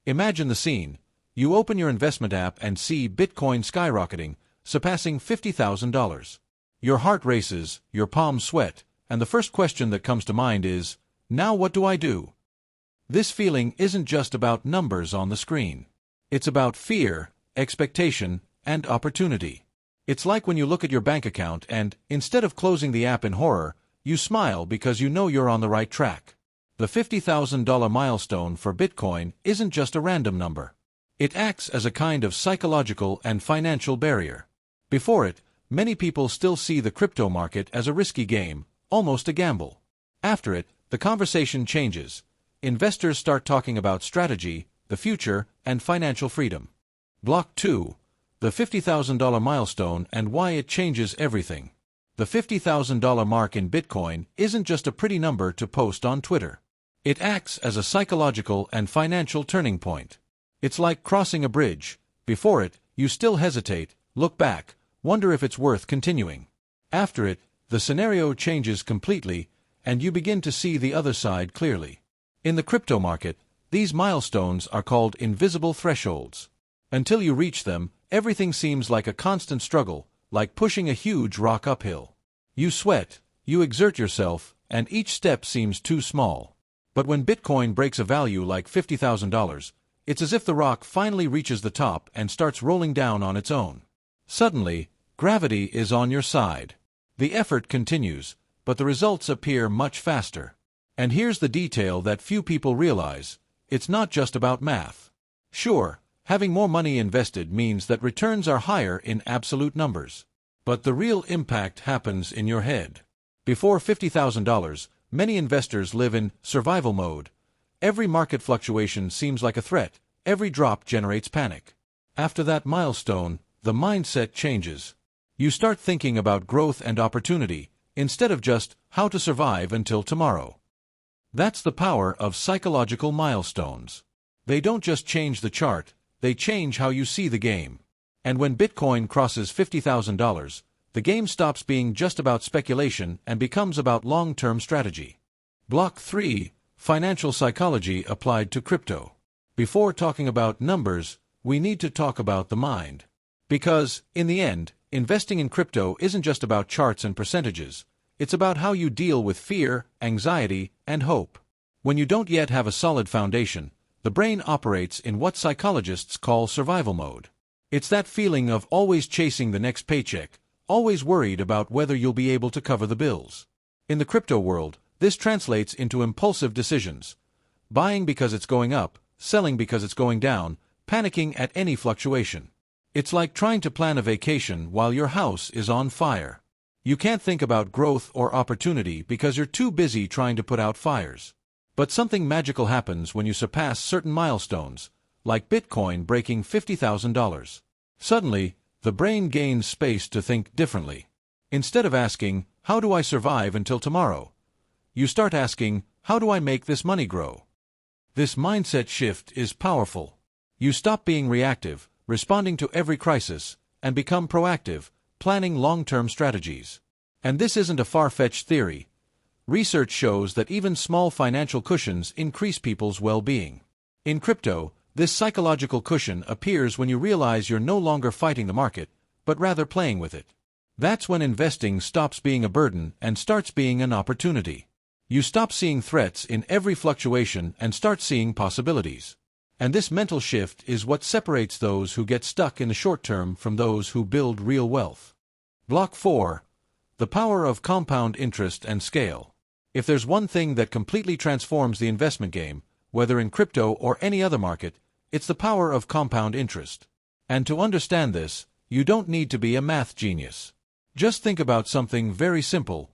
Imagine the scene. You open your investment app and see Bitcoin skyrocketing, surpassing $50,000. Your heart races, your palms sweat, and the first question that comes to mind is, now what do I do? This feeling isn't just about numbers on the screen. It's about fear, expectation, and opportunity. It's like when you look at your bank account and, instead of closing the app in horror, you smile because you know you're on the right track. The $50,000 milestone for Bitcoin isn't just a random number. It acts as a kind of psychological and financial barrier. Before it, many people still see the crypto market as a risky game, almost a gamble. After it, the conversation changes. Investors start talking about strategy, the future, and financial freedom. Block 2. The $50,000 milestone and why it changes everything. The $50,000 mark in Bitcoin isn't just a pretty number to post on Twitter. It acts as a psychological and financial turning point. It's like crossing a bridge. Before it, you still hesitate, look back, wonder if it's worth continuing. After it, the scenario changes completely, and you begin to see the other side clearly. In the crypto market, these milestones are called invisible thresholds. Until you reach them, everything seems like a constant struggle, like pushing a huge rock uphill. You sweat, you exert yourself, and each step seems too small. But when Bitcoin breaks a value like $50,000, it's as if the rock finally reaches the top and starts rolling down on its own. Suddenly, gravity is on your side. The effort continues, but the results appear much faster. And here's the detail that few people realize. It's not just about math. Sure, having more money invested means that returns are higher in absolute numbers. But the real impact happens in your head. Before $50,000, many investors live in survival mode. Every market fluctuation seems like a threat. Every drop generates panic. After that milestone, the mindset changes. You start thinking about growth and opportunity, instead of just how to survive until tomorrow. That's the power of psychological milestones. They don't just change the chart, they change how you see the game. And when Bitcoin crosses $50,000, the game stops being just about speculation and becomes about long-term strategy. Block 3. Financial psychology applied to crypto. Before talking about numbers, we need to talk about the mind. Because, in the end, investing in crypto isn't just about charts and percentages. It's about how you deal with fear, anxiety, and hope. When you don't yet have a solid foundation, the brain operates in what psychologists call survival mode. It's that feeling of always chasing the next paycheck, always worried about whether you'll be able to cover the bills. In the crypto world, this translates into impulsive decisions. Buying because it's going up, selling because it's going down, panicking at any fluctuation. It's like trying to plan a vacation while your house is on fire. You can't think about growth or opportunity because you're too busy trying to put out fires. But something magical happens when you surpass certain milestones, like Bitcoin breaking $50,000. Suddenly, the brain gains space to think differently. Instead of asking, how do I survive until tomorrow? You start asking, how do I make this money grow? This mindset shift is powerful. You stop being reactive, responding to every crisis, and become proactive, planning long-term strategies. And this isn't a far-fetched theory. Research shows that even small financial cushions increase people's well-being. In crypto, this psychological cushion appears when you realize you're no longer fighting the market, but rather playing with it. That's when investing stops being a burden and starts being an opportunity. You stop seeing threats in every fluctuation and start seeing possibilities. And this mental shift is what separates those who get stuck in the short term from those who build real wealth. Block 4. The power of compound interest and scale. If there's one thing that completely transforms the investment game, whether in crypto or any other market, it's the power of compound interest. And to understand this, you don't need to be a math genius. Just think about something very simple: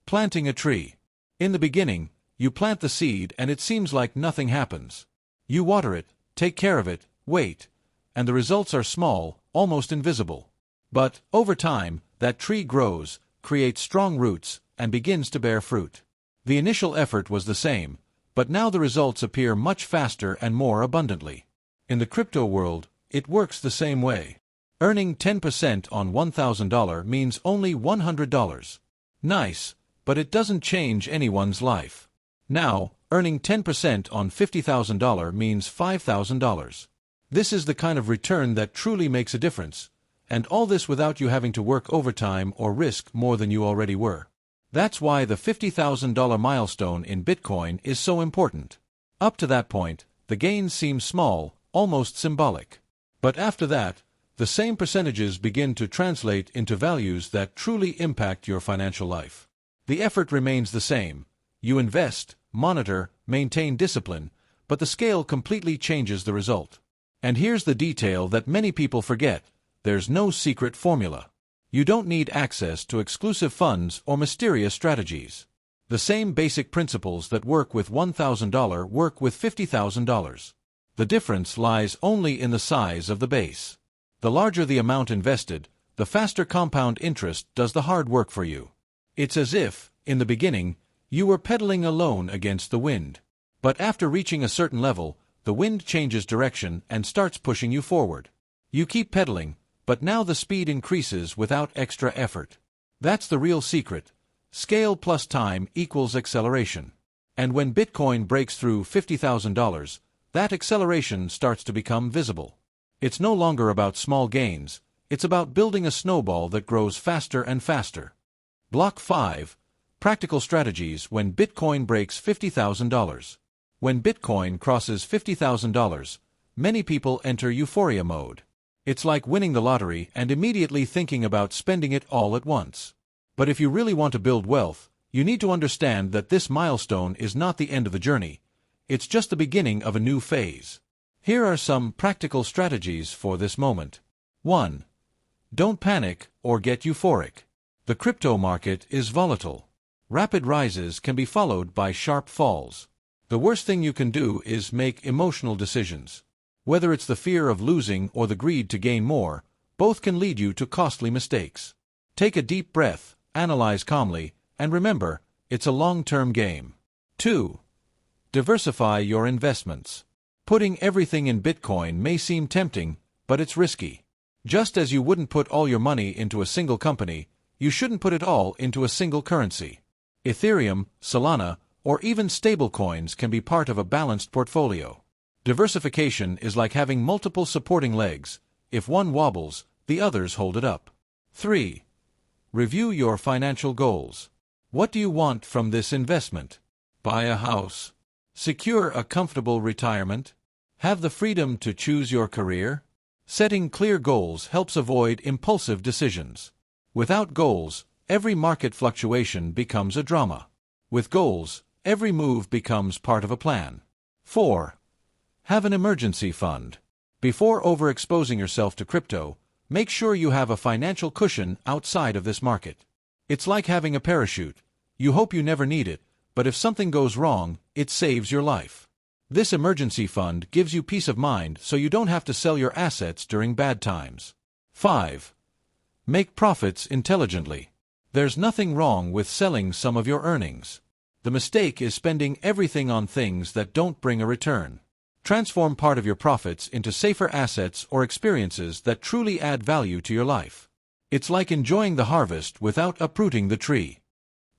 planting a tree. In the beginning, you plant the seed and it seems like nothing happens. You water it, take care of it, wait, and the results are small, almost invisible. But, over time, that tree grows, creates strong roots, and begins to bear fruit. The initial effort was the same, but now the results appear much faster and more abundantly. In the crypto world, it works the same way. Earning 10% on $1,000 means only $100. Nice, but it doesn't change anyone's life. Now, Earning 10% on $50,000 means $5,000. This is the kind of return that truly makes a difference, and all this without you having to work overtime or risk more than you already were. That's why the $50,000 milestone in Bitcoin is so important. Up to that point, the gains seem small, almost symbolic. But after that, the same percentages begin to translate into values that truly impact your financial life. The effort remains the same. You invest, monitor, maintain discipline, but the scale completely changes the result. And here's the detail that many people forget: there's no secret formula. You don't need access to exclusive funds or mysterious strategies. The same basic principles that work with $1,000 work with $50,000. The difference lies only in the size of the base. The larger the amount invested, the faster compound interest does the hard work for you. It's as if, in the beginning, you were pedaling alone against the wind. But after reaching a certain level, the wind changes direction and starts pushing you forward. You keep pedaling, but now the speed increases without extra effort. That's the real secret. Scale plus time equals acceleration. And when Bitcoin breaks through $50,000, that acceleration starts to become visible. It's no longer about small gains, it's about building a snowball that grows faster and faster. Block 5. Practical strategies when Bitcoin breaks $50,000. When Bitcoin crosses $50,000, many people enter euphoria mode. It's like winning the lottery and immediately thinking about spending it all at once. But if you really want to build wealth, you need to understand that this milestone is not the end of the journey. It's just the beginning of a new phase. Here are some practical strategies for this moment. 1. Don't panic or get euphoric. The crypto market is volatile. Rapid rises can be followed by sharp falls. The worst thing you can do is make emotional decisions. Whether it's the fear of losing or the greed to gain more, both can lead you to costly mistakes. Take a deep breath, analyze calmly, and remember, it's a long-term game. 2. Diversify your investments. Putting everything in Bitcoin may seem tempting, but it's risky. Just as you wouldn't put all your money into a single company, you shouldn't put it all into a single currency. Ethereum, Solana, or even stablecoins can be part of a balanced portfolio. Diversification is like having multiple supporting legs. If one wobbles, the others hold it up. 3. Review your financial goals. What do you want from this investment? Buy a house. Secure a comfortable retirement. Have the freedom to choose your career. Setting clear goals helps avoid impulsive decisions. Without goals, every market fluctuation becomes a drama. With goals, every move becomes part of a plan. 4. Have an emergency fund. Before overexposing yourself to crypto, make sure you have a financial cushion outside of this market. It's like having a parachute. You hope you never need it, but if something goes wrong, it saves your life. This emergency fund gives you peace of mind so you don't have to sell your assets during bad times. 5. Make profits intelligently. There's nothing wrong with selling some of your earnings. The mistake is spending everything on things that don't bring a return. Transform part of your profits into safer assets or experiences that truly add value to your life. It's like enjoying the harvest without uprooting the tree.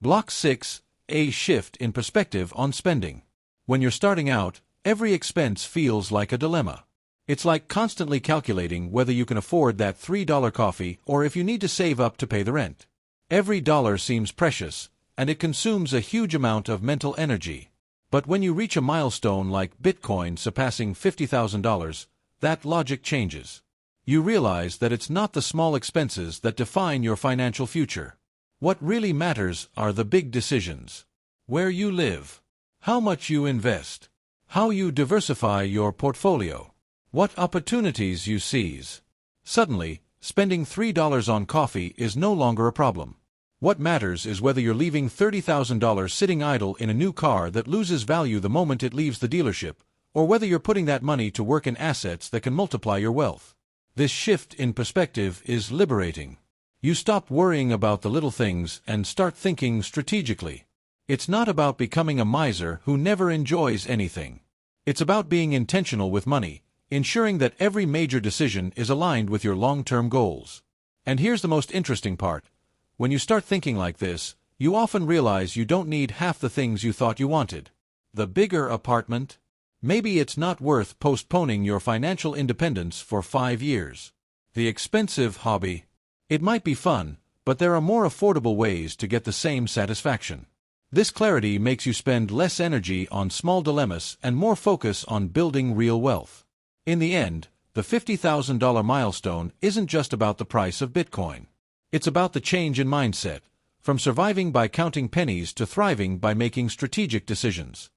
Block 6. A shift in perspective on spending. When you're starting out, every expense feels like a dilemma. It's like constantly calculating whether you can afford that $3 coffee or if you need to save up to pay the rent. Every dollar seems precious, and it consumes a huge amount of mental energy. But when you reach a milestone like Bitcoin surpassing $50,000, that logic changes. You realize that it's not the small expenses that define your financial future. What really matters are the big decisions. Where you live, how much you invest, how you diversify your portfolio, what opportunities you seize. Suddenly, spending $3 on coffee is no longer a problem. What matters is whether you're leaving $30,000 sitting idle in a new car that loses value the moment it leaves the dealership, or whether you're putting that money to work in assets that can multiply your wealth. This shift in perspective is liberating. You stop worrying about the little things and start thinking strategically. It's not about becoming a miser who never enjoys anything. It's about being intentional with money, ensuring that every major decision is aligned with your long-term goals. And here's the most interesting part. When you start thinking like this, you often realize you don't need half the things you thought you wanted. The bigger apartment? Maybe it's not worth postponing your financial independence for 5 years. The expensive hobby? It might be fun, but there are more affordable ways to get the same satisfaction. This clarity makes you spend less energy on small dilemmas and more focus on building real wealth. In the end, the $50,000 milestone isn't just about the price of Bitcoin. It's about the change in mindset, from surviving by counting pennies to thriving by making strategic decisions.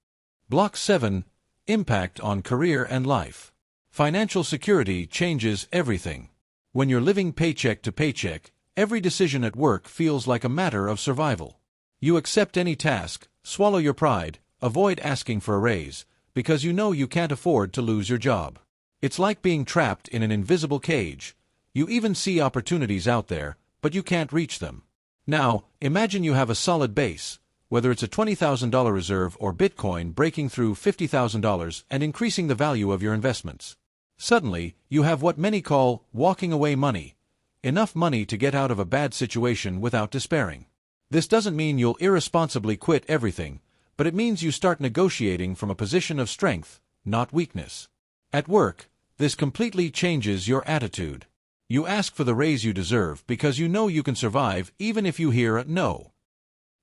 Block 7. Impact on career and life. Financial security changes everything. When you're living paycheck to paycheck, every decision at work feels like a matter of survival. You accept any task, swallow your pride, avoid asking for a raise, because you know you can't afford to lose your job. It's like being trapped in an invisible cage. You even see opportunities out there, but you can't reach them. Now, imagine you have a solid base, whether it's a $20,000 reserve or Bitcoin breaking through $50,000 and increasing the value of your investments. Suddenly, you have what many call walking away money, enough money to get out of a bad situation without despairing. This doesn't mean you'll irresponsibly quit everything, but it means you start negotiating from a position of strength, not weakness. At work, this completely changes your attitude. You ask for the raise you deserve because you know you can survive even if you hear a no.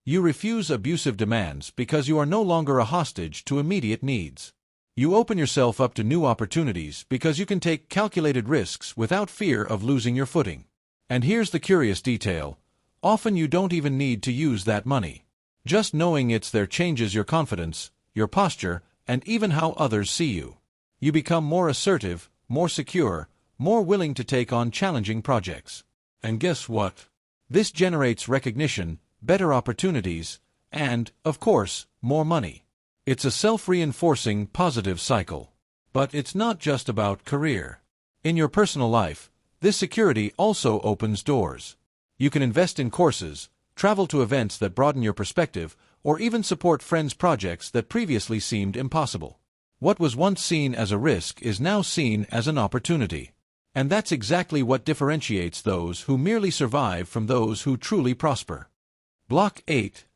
You refuse abusive demands because you are no longer a hostage to immediate needs. You open yourself up to new opportunities because you can take calculated risks without fear of losing your footing. And here's the curious detail. Often you don't even need to use that money. Just knowing it's there changes your confidence, your posture, and even how others see you. You become more assertive, more secure, more willing to take on challenging projects. And guess what? This generates recognition, better opportunities, and, of course, more money. It's a self-reinforcing positive cycle. But it's not just about career. In your personal life, this security also opens doors. You can invest in courses, travel to events that broaden your perspective, or even support friends' projects that previously seemed impossible. What was once seen as a risk is now seen as an opportunity. And that's exactly what differentiates those who merely survive from those who truly prosper. Block 8.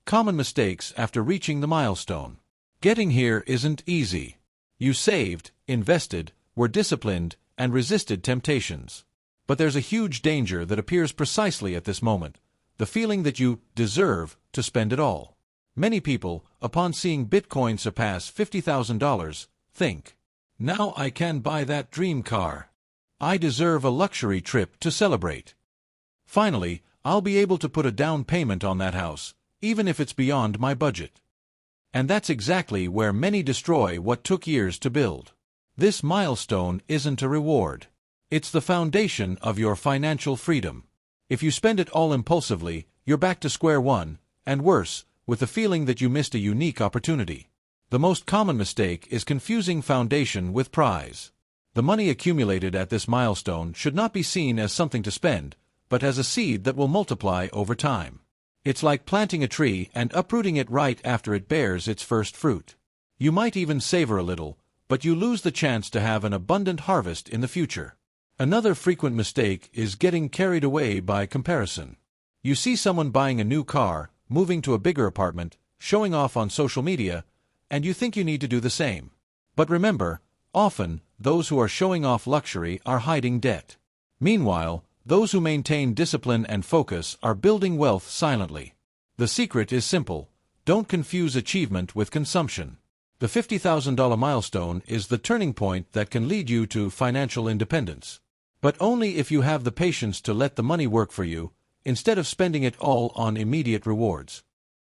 Common mistakes after reaching the milestone. Getting here isn't easy. You saved, invested, were disciplined, and resisted temptations. But there's a huge danger that appears precisely at this moment, the feeling that you deserve to spend it all. Many people, upon seeing Bitcoin surpass $50,000, think, "Now I can buy that dream car. I deserve a luxury trip to celebrate. Finally, I'll be able to put a down payment on that house, even if it's beyond my budget." And that's exactly where many destroy what took years to build. This milestone isn't a reward. It's the foundation of your financial freedom. If you spend it all impulsively, you're back to square one, and worse, with the feeling that you missed a unique opportunity. The most common mistake is confusing foundation with prize. The money accumulated at this milestone should not be seen as something to spend, but as a seed that will multiply over time. It's like planting a tree and uprooting it right after it bears its first fruit. You might even savor a little, but you lose the chance to have an abundant harvest in the future. Another frequent mistake is getting carried away by comparison. You see someone buying a new car, moving to a bigger apartment, showing off on social media, and you think you need to do the same. But remember, often, those who are showing off luxury are hiding debt. Meanwhile, those who maintain discipline and focus are building wealth silently. The secret is simple. Don't confuse achievement with consumption. The $50,000 milestone is the turning point that can lead you to financial independence. But only if you have the patience to let the money work for you, instead of spending it all on immediate rewards.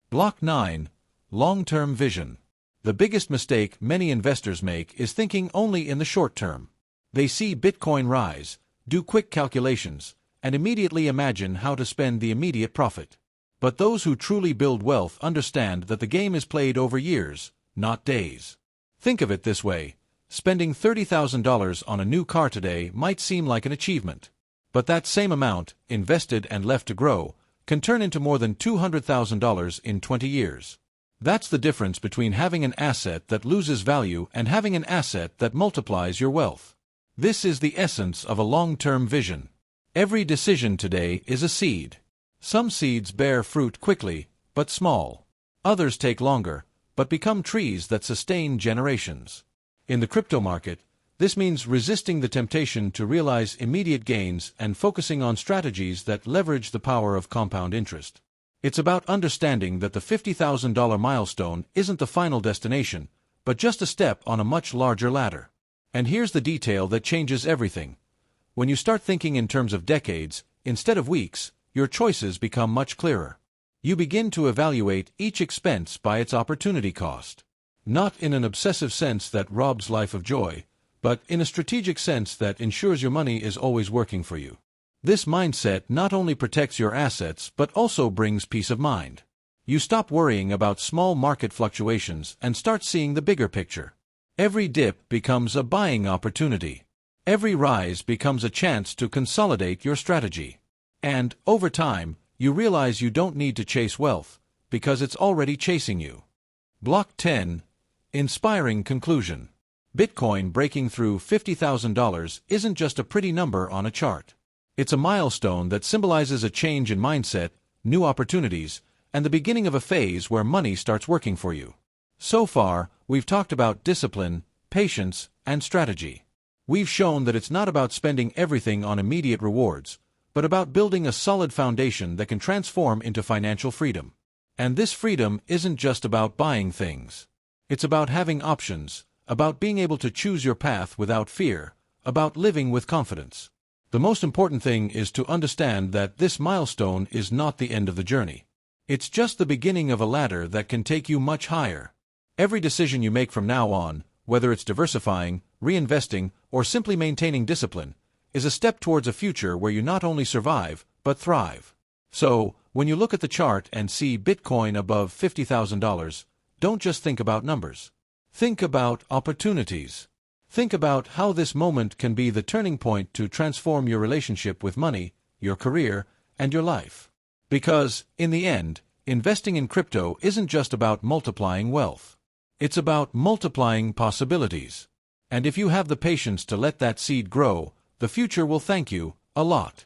Block 9. Long-term vision. The biggest mistake many investors make is thinking only in the short term. They see Bitcoin rise, do quick calculations, and immediately imagine how to spend the immediate profit. But those who truly build wealth understand that the game is played over years, not days. Think of it this way. Spending $30,000 on a new car today might seem like an achievement. But that same amount, invested and left to grow, can turn into more than $200,000 in 20 years. That's the difference between having an asset that loses value and having an asset that multiplies your wealth. This is the essence of a long-term vision. Every decision today is a seed. Some seeds bear fruit quickly, but small. Others take longer, but become trees that sustain generations. In the crypto market, this means resisting the temptation to realize immediate gains and focusing on strategies that leverage the power of compound interest. It's about understanding that the $50,000 milestone isn't the final destination, but just a step on a much larger ladder. And here's the detail that changes everything. When you start thinking in terms of decades, instead of weeks, your choices become much clearer. You begin to evaluate each expense by its opportunity cost. Not in an obsessive sense that robs life of joy, but in a strategic sense that ensures your money is always working for you. This mindset not only protects your assets but also brings peace of mind. You stop worrying about small market fluctuations and start seeing the bigger picture. Every dip becomes a buying opportunity. Every rise becomes a chance to consolidate your strategy. And, over time, you realize you don't need to chase wealth, because it's already chasing you. Block 10. Inspiring conclusion. Bitcoin breaking through $50,000 isn't just a pretty number on a chart. It's a milestone that symbolizes a change in mindset, new opportunities, and the beginning of a phase where money starts working for you. So far, we've talked about discipline, patience, and strategy. We've shown that it's not about spending everything on immediate rewards, but about building a solid foundation that can transform into financial freedom. And this freedom isn't just about buying things. It's about having options, about being able to choose your path without fear, about living with confidence. The most important thing is to understand that this milestone is not the end of the journey. It's just the beginning of a ladder that can take you much higher. Every decision you make from now on, whether it's diversifying, reinvesting, or simply maintaining discipline, is a step towards a future where you not only survive, but thrive. So, when you look at the chart and see Bitcoin above $50,000, don't just think about numbers. Think about opportunities. Think about how this moment can be the turning point to transform your relationship with money, your career, and your life. Because, in the end, investing in crypto isn't just about multiplying wealth. It's about multiplying possibilities. And if you have the patience to let that seed grow, the future will thank you a lot.